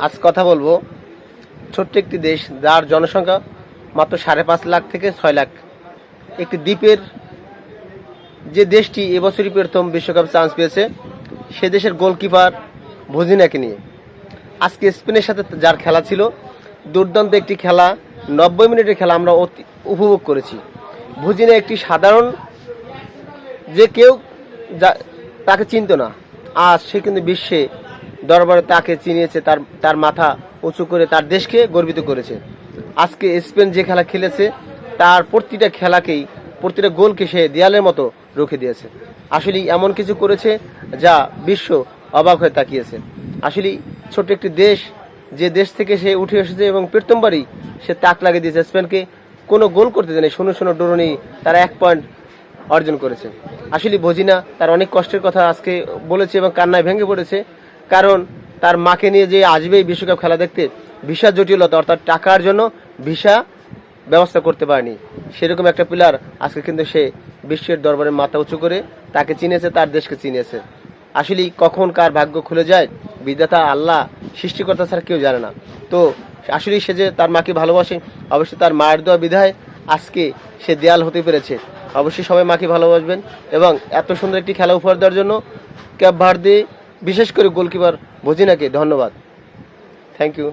আজ কথা বলবো ছোট্ট একটি দেশ যার জনসংখ্যা মাত্র 5.5 লাখ থেকে 6 লাখ, একটি দ্বীপের যে দেশটি এবছরই প্রথম বিশ্বকাপ চান্স পেয়েছে, সে দেশের গোলকিপার ভজিনাকে নিয়ে। আজকে স্পেনের সাথে যার খেলা ছিল, দুর্দান্ত একটি খেলা, 90 মিনিটের খেলা আমরা উপভোগ করেছি। ভজিনা একটি সাধারণ যে কেউ তাকে চিনত না, আজ সে কিন্তু বিশ্বে দরবারে তাকে চিনিয়েছে, তার মাথা উঁচু করে তার দেশকে গর্বিত করেছে। আজকে স্পেন যে খেলা খেলেছে, তার প্রতিটা খেলাকেই, প্রতিটা গোলকে সে দেয়ালের মতো রুখে দিয়েছে। আসলে এমন কিছু করেছে যা বিশ্ব অবাক হয়ে তাকিয়েছে। আসলে ছোট্ট একটি দেশ, যে দেশ থেকে সে উঠে এসেছে এবং প্রথমবারই সে তাক লাগিয়ে দিয়েছে স্পেনকে, কোনো গোল করতে দেয়নি, শূন্য শূন্য ড্র নিয়ে তারা 1 পয়েন্ট অর্জন করেছে। আসলে ভজিনা তার অনেক কষ্টের কথা আজকে বলেছে এবং কান্নায় ভেঙে পড়েছে, কারণ তার মাকে নিয়ে যে আসবে এই বিশ্বকাপ খেলা দেখতে, ভিসা জটিলতা, অর্থাৎ টাকার জন্য ভিসা ব্যবস্থা করতে পারেনি। সেরকম একটা প্লেয়ার আজকে কিন্তু সে বিশ্বের দরবারে মাথা উঁচু করে তাকে চিনেছে, তার দেশকে চিনেছে। আসলে কখন কার ভাগ্য খুলে যায় বিধাতা আল্লাহ, সৃষ্টিকর্তা ছাড়া কেউ জানে না। তো আসলে সে যে তার মাকে ভালোবাসে, অবশ্যই তার মায়ের দোয়া বিধায় আজকে সে দেয়াল হতে পেরেছে। অবশ্যই সবাই মাকে ভালোবাসবেন এবং এত সুন্দর একটি খেলা উপহার দেওয়ার জন্য ক্যাপ ভার্দে, বিশেষ করে গোলকিপার ভজিনাকে ধন্যবাদ। Thank you.